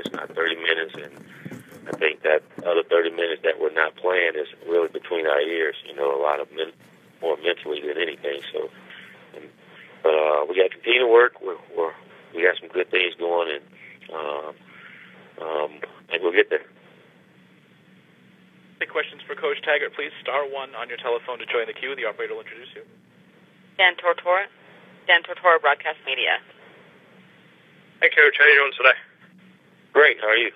minutes, not 30 minutes. And I think that other 30 minutes that we're not playing is really between our ears, a lot of more mentally than anything. So, but we got to continue to work. We got some good things going, and I think we'll get there. Any questions for Coach Taggart, please star 1 on your telephone to join the queue. The operator will introduce you. Dan Tortora, Broadcast Media. Hey, Coach. How you doing today? Great. How are you?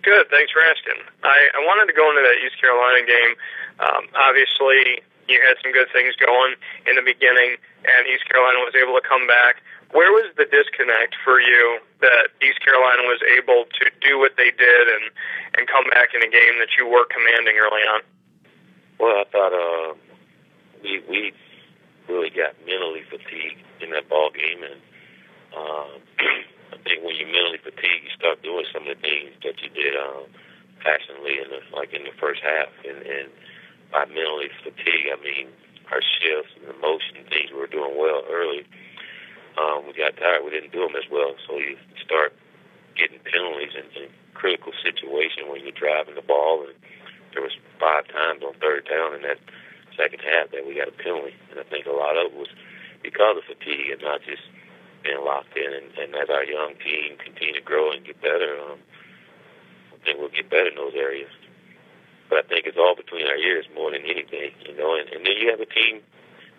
Good. Thanks for asking. I wanted to go into that East Carolina game. Obviously, you had some good things going in the beginning, and East Carolina was able to come back. Where was the disconnect for you that East Carolina was able to do what they did and come back in a game that you were commanding early on? Well, I thought we really got mentally fatigued in that ball game, and I think when you're mentally fatigued, you start doing some of the things that you did passionately in the first half. And by mentally fatigued, I mean our shifts and the motion things we were doing well early. We got tired. We didn't do them as well. So you start getting penalties in critical situations when you're driving the ball. And there was 5 times on third down in that second half that we got a penalty. And I think a lot of it was because of fatigue and not just being locked in. And as our young team continue to grow and get better, I think we'll get better in those areas. But I think it's all between our ears more than anything, And then you have a team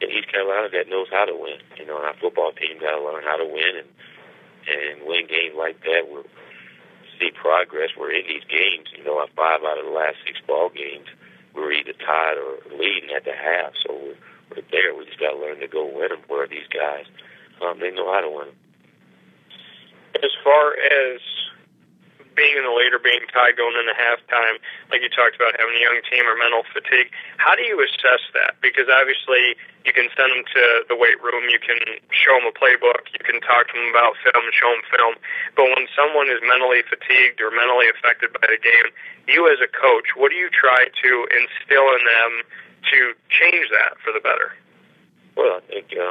in East Carolina that knows how to win. And our football team got to learn how to win and win games like that. We'll see progress. We're in these games. 5 out of the last 6 ball games, we were either tied or leading at the half. So we're there. We just got to learn to go win them. Where these guys, they know how to win them. As far as being in the lead or being tied going into halftime, like you talked about having a young team or mental fatigue, how do you assess that? Because obviously you can send them to the weight room, you can show them a playbook, you can talk to them about film and show them film, but when someone is mentally fatigued or mentally affected by the game, you as a coach, what do you try to instill in them to change that for the better? Well, I think you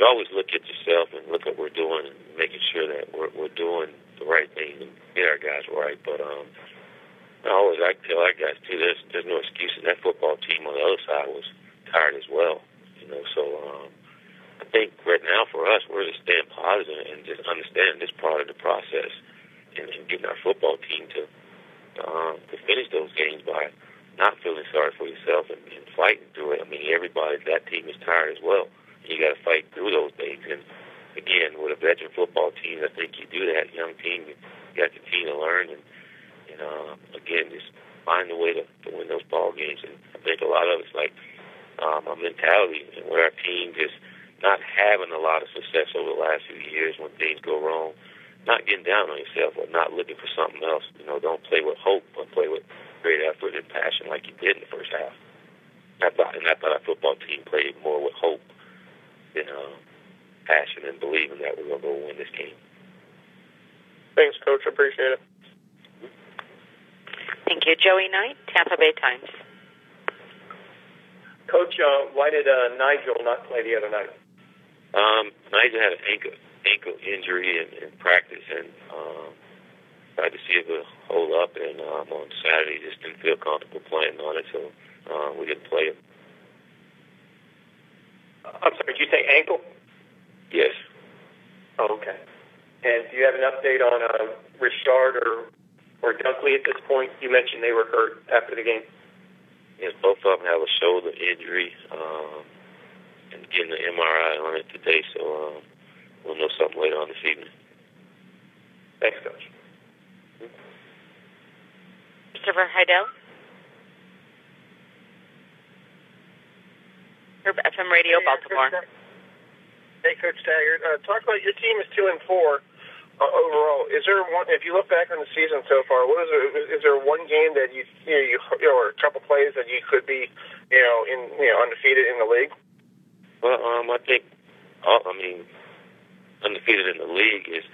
always look at yourself and look at what we're doing and making sure that we're doing the right thing and get our guys right. But I tell our guys too, there's no excuses. That football team on the other side was tired as well, So I think right now for us, we're just staying positive and just understanding this part of the process and getting our football team to finish those games by not feeling sorry for yourself and fighting through it. I mean, everybody, that team is tired as well. You got to fight through those things. And again, with a veteran football team, I think you do that. Young team, you got to continue to learn and again, just find a way to win those ball games. And I think a lot of it's like our mentality and where our team just not having a lot of success over the last few years when things go wrong, not getting down on yourself or not looking for something else. Don't play with hope, but play with great effort and passion like you did in the first half. I thought our football team played more with hope than passion and believing that we're going to go win this game. Thanks, Coach. I appreciate it. Thank you. Joey Knight, Tampa Bay Times. Coach, why did Nigel not play the other night? Nigel had an ankle injury in practice and tried to see if it would hold up. And on Saturday, just didn't feel comfortable playing on it, so we didn't play him. I'm sorry, did you say ankle? Yes. Oh, okay. And do you have an update on Richard or Dunkley at this point? You mentioned they were hurt after the game. Yes, both of them have a shoulder injury and getting the MRI on it today, so we'll know something later on this evening. Thanks, Coach. Christopher Heidel. Herb FM Radio, Baltimore. Hey, Coach Taggart. Talk about your team is 2-4 overall. Is there one? If you look back on the season so far, is there one game that you or a couple plays that you could be undefeated in the league? Well, I think undefeated in the league is.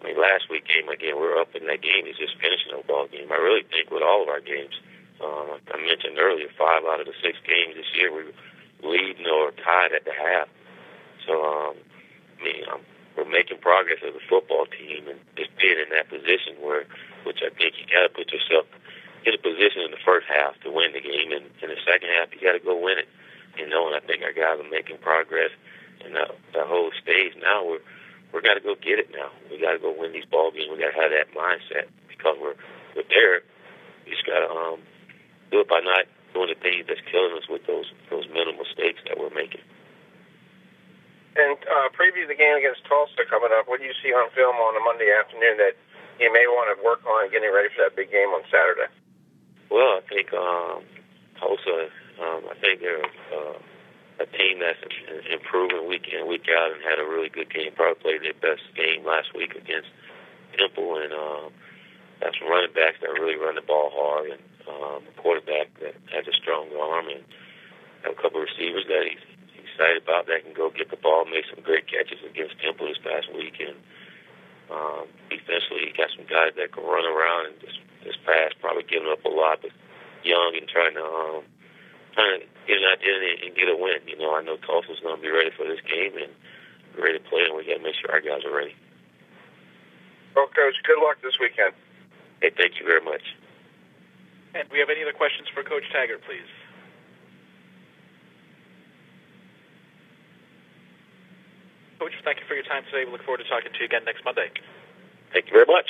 Last week game again, we were up in that game. It's just finishing a ball game. I really think with all of our games, I mentioned earlier, 5 out of the 6 games this year we were leading or tied at the half. So, we're making progress as a football team and just being in that position which I think you got to put yourself in a position in the first half to win the game, and in the second half you got to go win it. And I think our guys are making progress, and that whole stage now we're got to go get it now. We got to go win these ball games. We got to have that mindset because we're there. We just got to do it by not doing the things that's killing us with those mental mistakes that we're making. And preview the game against Tulsa coming up. What do you see on film on a Monday afternoon that you may want to work on getting ready for that big game on Saturday? Well, I think Tulsa, I think they're a team that's improving week in, week out, and had a really good game. Probably played their best game last week against Temple, and have some running backs that really run the ball hard, and a quarterback that has a strong arm, and have a couple of receivers that he's excited about that can go get the ball, make some great catches against Temple this past week, and defensively, he got some guys that can run around and just fast, probably giving up a lot, but young and trying to get an identity and get a win. I know Tulsa's going to be ready for this game and ready to play, and we got to make sure our guys are ready. Well, Coach, good luck this weekend. Hey, thank you very much. And we have any other questions for Coach Taggart, please? Coach, thank you for your time today. We look forward to talking to you again next Monday. Thank you very much.